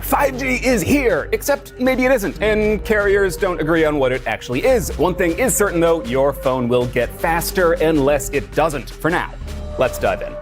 5G is here, except maybe it isn't, and carriers don't agree on what it actually is. One thing is certain though, your phone will get faster unless it doesn't. For now, let's dive in.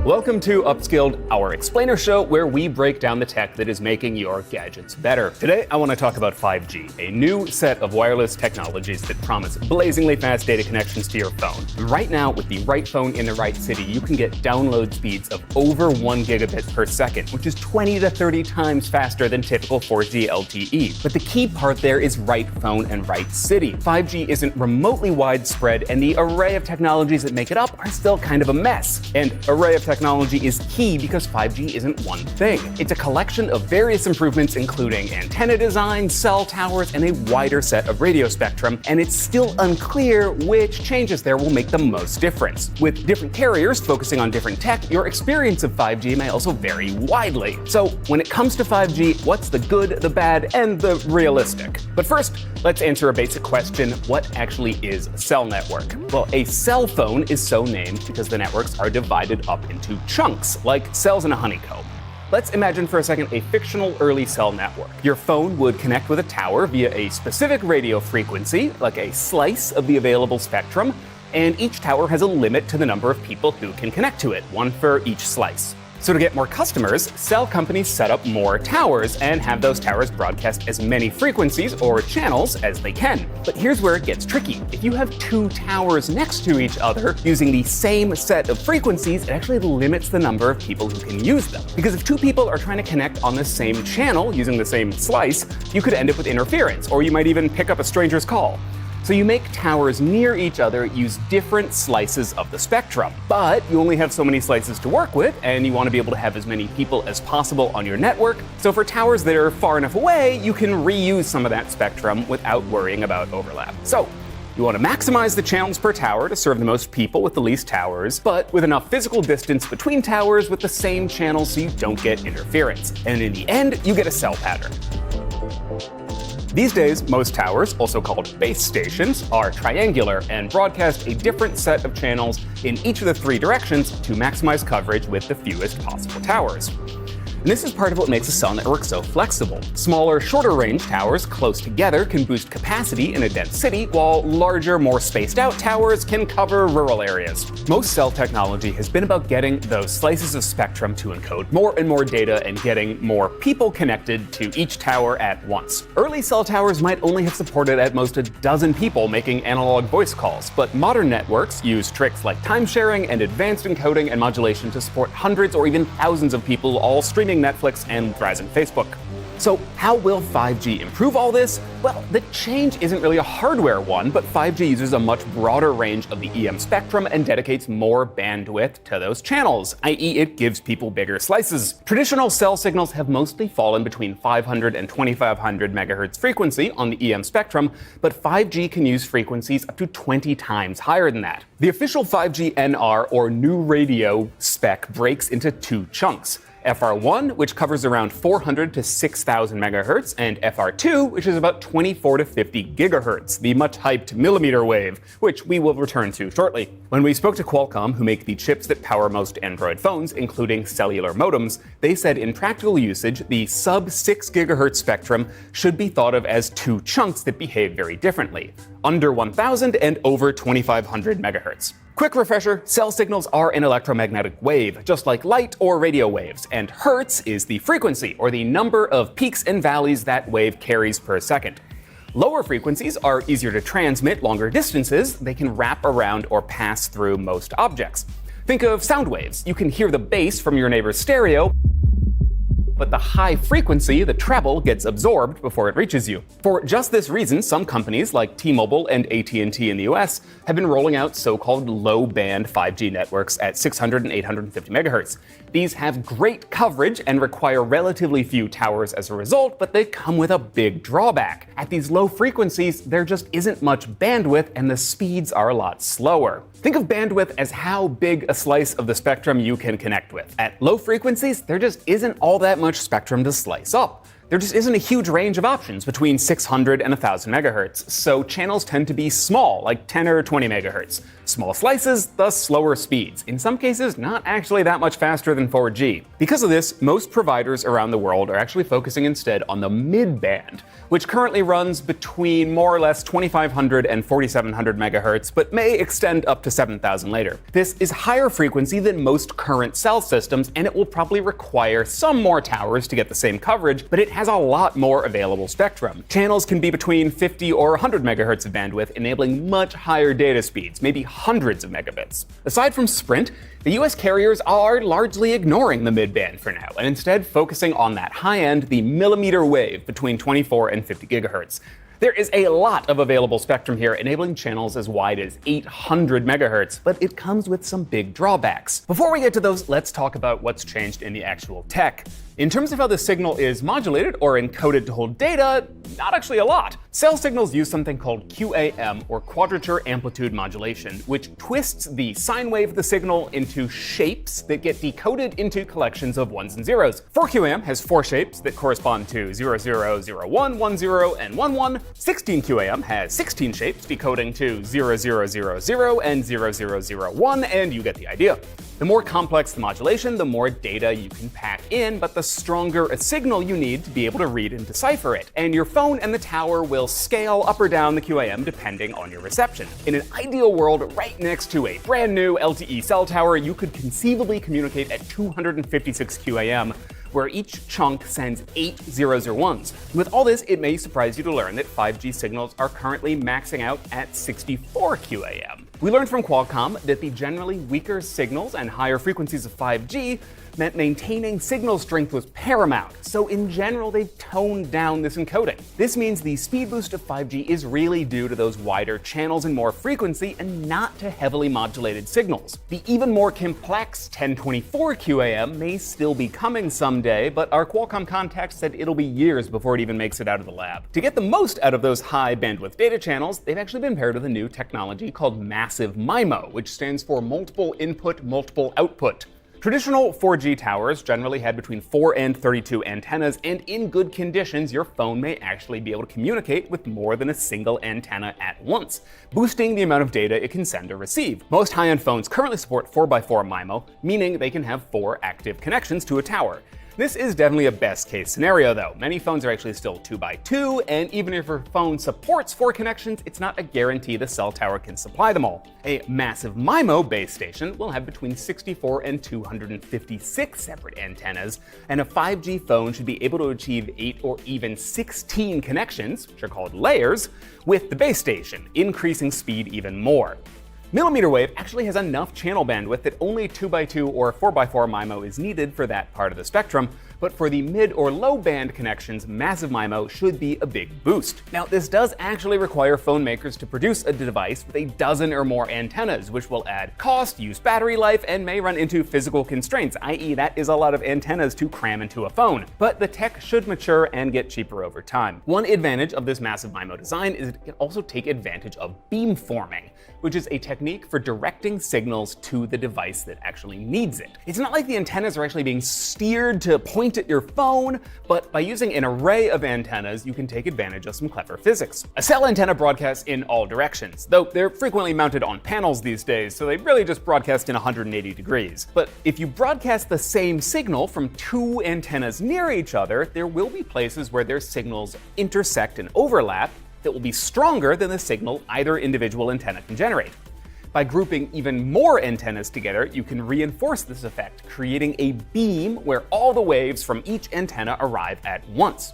Welcome to Upskilled, our explainer show where we break down the tech that is making your gadgets better. Today, I want to talk about 5G, a new set of wireless technologies that promise blazingly fast data connections to your phone. Right now, with the right phone in the right city, you can get download speeds of over 1 gigabit per second, which is 20 to 30 times faster than typical 4G LTE. But the key part there is right phone and right city. 5G isn't remotely widespread, and the array of technologies that make it up are still kind of a mess. And array of technology is key because 5G isn't one thing. It's a collection of various improvements including antenna design, cell towers, and a wider set of radio spectrum, and it's still unclear which changes there will make the most difference. With different carriers focusing on different tech, your experience of 5G may also vary widely. So when it comes to 5G, what's the good, the bad, and the realistic? But first, let's answer a basic question: what actually is a cell network? Well, a cell phone is so named because the networks are divided up into chunks, like cells in a honeycomb. Let's imagine for a second a fictional early cell network. Your phone would connect with a tower via a specific radio frequency, like a slice of the available spectrum, and each tower has a limit to the number of people who can connect to it, one for each slice. So to get more customers, cell companies set up more towers and have those towers broadcast as many frequencies or channels as they can. But here's where it gets tricky. If you have two towers next to each other using the same set of frequencies, it actually limits the number of people who can use them. Because if two people are trying to connect on the same channel using the same slice, you could end up with interference, or you might even pick up a stranger's call. So you make towers near each other use different slices of the spectrum. But you only have so many slices to work with, and you want to be able to have as many people as possible on your network. So for towers that are far enough away, you can reuse some of that spectrum without worrying about overlap. So you want to maximize the channels per tower to serve the most people with the least towers, but with enough physical distance between towers with the same channels so you don't get interference. And in the end, you get a cell pattern. These days, most towers, also called base stations, are triangular and broadcast a different set of channels in each of the three directions to maximize coverage with the fewest possible towers. And this is part of what makes a cell network so flexible. Smaller, shorter range towers close together can boost capacity in a dense city, while larger, more spaced out towers can cover rural areas. Most cell technology has been about getting those slices of spectrum to encode more and more data and getting more people connected to each tower at once. Early cell towers might only have supported at most a dozen people making analog voice calls, but modern networks use tricks like time sharing and advanced encoding and modulation to support hundreds or even thousands of people all streaming Netflix and browsing Facebook. So how will 5G improve all this? Well, the change isn't really a hardware one, but 5G uses a much broader range of the EM spectrum and dedicates more bandwidth to those channels, i.e. it gives people bigger slices. Traditional cell signals have mostly fallen between 500 and 2500 megahertz frequency on the EM spectrum, but 5G can use frequencies up to 20 times higher than that. The official 5G NR, or new radio spec, breaks into two chunks: FR1, which covers around 400 to 6,000 megahertz, and FR2, which is about 24 to 50 gigahertz, the much hyped millimeter wave, which we will return to shortly. When we spoke to Qualcomm, who make the chips that power most Android phones, including cellular modems, they said in practical usage, the sub-6 gigahertz spectrum should be thought of as two chunks that behave very differently: under 1,000 and over 2,500 megahertz. Quick refresher, cell signals are an electromagnetic wave, just like light or radio waves, and hertz is the frequency, or the number of peaks and valleys that wave carries per second. Lower frequencies are easier to transmit longer distances. They can wrap around or pass through most objects. Think of sound waves. You can hear the bass from your neighbor's stereo, but the high frequency, the treble, gets absorbed before it reaches you. For just this reason, some companies like T-Mobile and AT&T in the US have been rolling out so-called low-band 5G networks at 600 and 850 megahertz. These have great coverage and require relatively few towers as a result, but they come with a big drawback. At these low frequencies, there just isn't much bandwidth and the speeds are a lot slower. Think of bandwidth as how big a slice of the spectrum you can connect with. At low frequencies, there just isn't all that much spectrum to slice up. There just isn't a huge range of options between 600 and 1000 megahertz, so channels tend to be small, like 10 or 20 megahertz. Small slices, thus slower speeds, in some cases not actually that much faster than 4G. Because of this, most providers around the world are actually focusing instead on the mid-band, which currently runs between more or less 2500 and 4700 megahertz, but may extend up to 7000 later. This is higher frequency than most current cell systems, and it will probably require some more towers to get the same coverage, but it has a lot more available spectrum. Channels can be between 50 or 100 megahertz of bandwidth, enabling much higher data speeds, maybe hundreds of megabits. Aside from Sprint, the US carriers are largely ignoring the mid-band for now, and instead focusing on that high end, the millimeter wave between 24 and 50 gigahertz. There is a lot of available spectrum here, enabling channels as wide as 800 megahertz, but it comes with some big drawbacks. Before we get to those, let's talk about what's changed in the actual tech. In terms of how the signal is modulated or encoded to hold data, not actually a lot. Cell signals use something called QAM, or quadrature amplitude modulation, which twists the sine wave of the signal into shapes that get decoded into collections of ones and zeros. 4QAM has 4 shapes that correspond to 00, 01, 10, and 11. 16QAM has 16 shapes decoding to 0000 and 0001, and you get the idea. The more complex the modulation, the more data you can pack in, but the stronger a signal you need to be able to read and decipher it. And your phone and the tower will scale up or down the QAM depending on your reception. In an ideal world, right next to a brand new LTE cell tower, you could conceivably communicate at 256 QAM, where each chunk sends 8 001s. With all this, it may surprise you to learn that 5G signals are currently maxing out at 64 QAM. We learned from Qualcomm that the generally weaker signals and higher frequencies of 5G meant maintaining signal strength was paramount, so in general they've toned down this encoding. This means the speed boost of 5G is really due to those wider channels and more frequency, and not to heavily modulated signals. The even more complex 1024 QAM may still be coming someday, but our Qualcomm contact said it'll be years before it even makes it out of the lab. To get the most out of those high bandwidth data channels, they've actually been paired with a new technology called Massive MIMO, which stands for Multiple Input, Multiple Output. Traditional 4G towers generally had between 4 and 32 antennas, and in good conditions, your phone may actually be able to communicate with more than a single antenna at once, boosting the amount of data it can send or receive. Most high-end phones currently support 4x4 MIMO, meaning they can have 4 active connections to a tower. This is definitely a best case scenario though. Many phones are actually still 2x2, and even if your phone supports 4 connections, it's not a guarantee the cell tower can supply them all. A Massive MIMO base station will have between 64 and 256 separate antennas, and a 5G phone should be able to achieve 8 or even 16 connections, which are called layers, with the base station, increasing speed even more. Millimeter wave actually has enough channel bandwidth that only 2x2 or 4x4 MIMO is needed for that part of the spectrum, but for the mid or low band connections, Massive MIMO should be a big boost. Now, this does actually require phone makers to produce a device with a dozen or more antennas, which will add cost, use battery life, and may run into physical constraints, i.e. that is a lot of antennas to cram into a phone. But the tech should mature and get cheaper over time. One advantage of this Massive MIMO design is it can also take advantage of beamforming, which is a technique for directing signals to the device that actually needs it. It's not like the antennas are actually being steered to point at your phone, but by using an array of antennas, you can take advantage of some clever physics. A cell antenna broadcasts in all directions, though they're frequently mounted on panels these days, so they really just broadcast in 180 degrees. But if you broadcast the same signal from 2 antennas near each other, there will be places where their signals intersect and overlap that will be stronger than the signal either individual antenna can generate. By grouping even more antennas together, you can reinforce this effect, creating a beam where all the waves from each antenna arrive at once.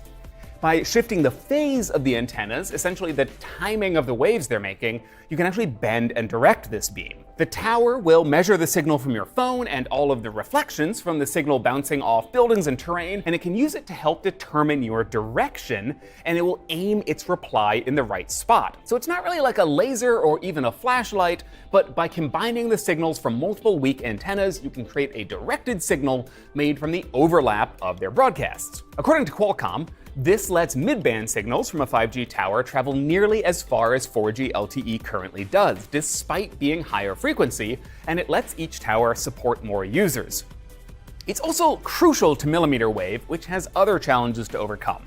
By shifting the phase of the antennas, essentially the timing of the waves they're making, you can actually bend and direct this beam. The tower will measure the signal from your phone and all of the reflections from the signal bouncing off buildings and terrain, and it can use it to help determine your direction, and it will aim its reply in the right spot. So it's not really like a laser or even a flashlight, but by combining the signals from multiple weak antennas, you can create a directed signal made from the overlap of their broadcasts. According to Qualcomm, this lets mid-band signals from a 5G tower travel nearly as far as 4G LTE currently does, despite being higher frequency, and it lets each tower support more users. It's also crucial to millimeter wave, which has other challenges to overcome.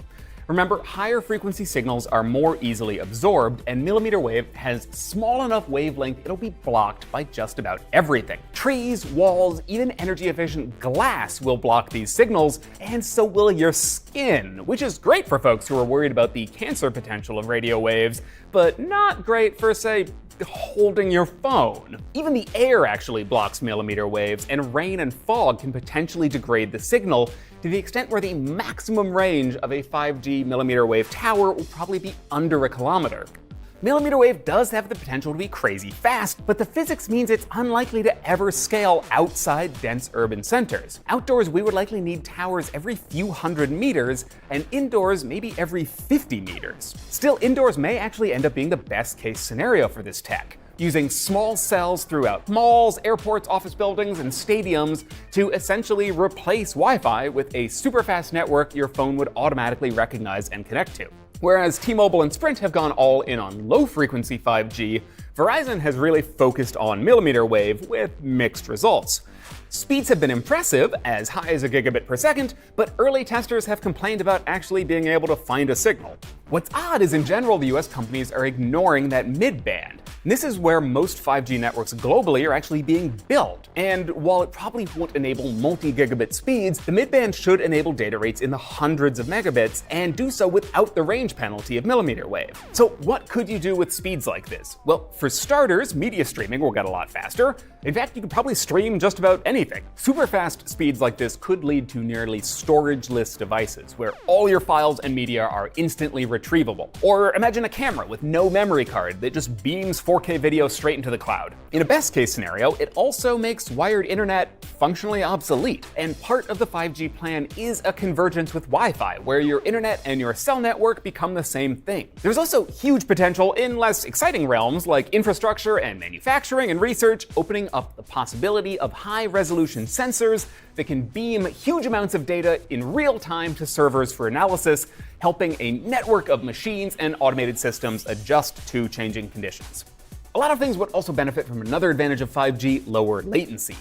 Remember, higher frequency signals are more easily absorbed, and millimeter wave has small enough wavelength it'll be blocked by just about everything. Trees, walls, even energy-efficient glass will block these signals, and so will your skin, which is great for folks who are worried about the cancer potential of radio waves, but not great for, say, holding your phone. Even the air actually blocks millimeter waves, and rain and fog can potentially degrade the signal to the extent where the maximum range of a 5G millimeter wave tower will probably be under a kilometer. Millimeter wave does have the potential to be crazy fast, but the physics means it's unlikely to ever scale outside dense urban centers. Outdoors, we would likely need towers every few hundred meters, and indoors, maybe every 50 meters. Still, indoors may actually end up being the best case scenario for this tech, using small cells throughout malls, airports, office buildings, and stadiums to essentially replace Wi-Fi with a super fast network your phone would automatically recognize and connect to. Whereas T-Mobile and Sprint have gone all in on low-frequency 5G, Verizon has really focused on millimeter wave with mixed results. Speeds have been impressive, as high as a gigabit per second, but early testers have complained about actually being able to find a signal. What's odd is in general the US companies are ignoring that mid-band. And this is where most 5G networks globally are actually being built. And while it probably won't enable multi-gigabit speeds, the mid-band should enable data rates in the hundreds of megabits and do so without the range penalty of millimeter wave. So what could you do with speeds like this? Well, for starters, media streaming will get a lot faster. In fact, you could probably stream just about anything. Super fast speeds like this could lead to nearly storage-less devices, where all your files and media are instantly retrievable. Or imagine a camera with no memory card that just beams 4K video straight into the cloud. In a best-case scenario, it also makes wired internet functionally obsolete, and part of the 5G plan is a convergence with Wi-Fi, where your internet and your cell network become the same thing. There's also huge potential in less exciting realms like infrastructure and manufacturing and research, opening up the possibility of high-resolution sensors that can beam huge amounts of data in real time to servers for analysis, helping a network of machines and automated systems adjust to changing conditions. A lot of things would also benefit from another advantage of 5G: lower latency.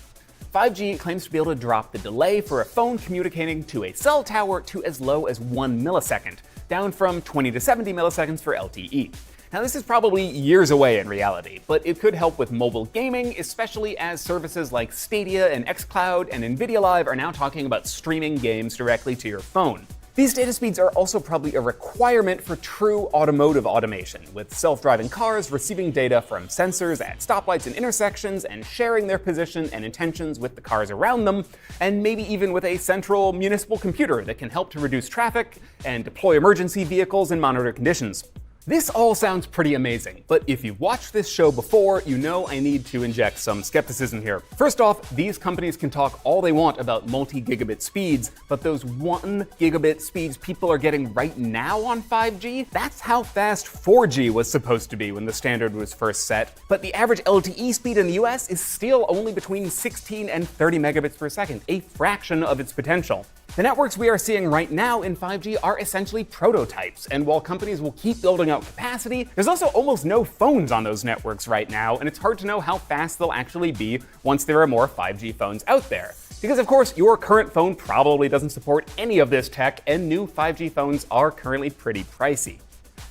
5G claims to be able to drop the delay for a phone communicating to a cell tower to as low as 1 millisecond, down from 20 to 70 milliseconds for LTE. Now, this is probably years away in reality, but it could help with mobile gaming, especially as services like Stadia and xCloud and Nvidia Live are now talking about streaming games directly to your phone. These data speeds are also probably a requirement for true automotive automation, with self-driving cars receiving data from sensors at stoplights and intersections and sharing their position and intentions with the cars around them, and maybe even with a central municipal computer that can help to reduce traffic and deploy emergency vehicles and monitor conditions. This all sounds pretty amazing, but if you've watched this show before, you know I need to inject some skepticism here. First off, these companies can talk all they want about multi-gigabit speeds, but those 1 gigabit speeds people are getting right now on 5G, that's how fast 4G was supposed to be when the standard was first set. But the average LTE speed in the US is still only between 16 and 30 megabits per second, a fraction of its potential. The networks we are seeing right now in 5G are essentially prototypes, and while companies will keep building out capacity, there's also almost no phones on those networks right now, and it's hard to know how fast they'll actually be once there are more 5G phones out there. Because of course, your current phone probably doesn't support any of this tech, and new 5G phones are currently pretty pricey.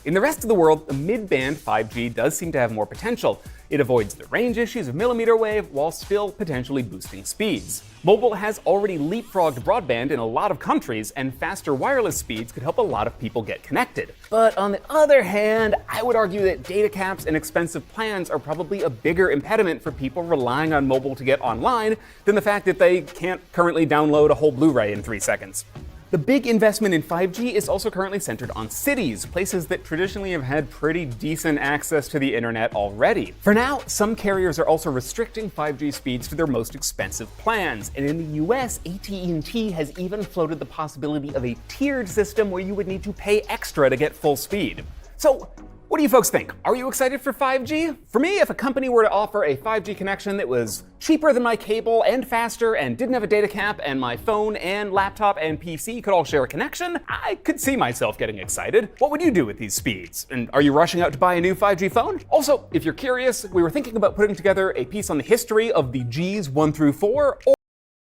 In the rest of the world, the mid-band 5G does seem to have more potential. It avoids the range issues of millimeter wave while still potentially boosting speeds. Mobile has already leapfrogged broadband in a lot of countries, and faster wireless speeds could help a lot of people get connected. But on the other hand, I would argue that data caps and expensive plans are probably a bigger impediment for people relying on mobile to get online than the fact that they can't currently download a whole Blu-ray in 3 seconds. The big investment in 5G is also currently centered on cities, places that traditionally have had pretty decent access to the internet already. For now, some carriers are also restricting 5G speeds to their most expensive plans, and in the US, AT&T has even floated the possibility of a tiered system where you would need to pay extra to get full speed. So, what do you folks think? Are you excited for 5G? For me, if a company were to offer a 5G connection that was cheaper than my cable and faster and didn't have a data cap and my phone and laptop and PC could all share a connection, I could see myself getting excited. What would you do with these speeds? And are you rushing out to buy a new 5G phone? Also, if you're curious, we were thinking about putting together a piece on the history of the Gs 1 through 4,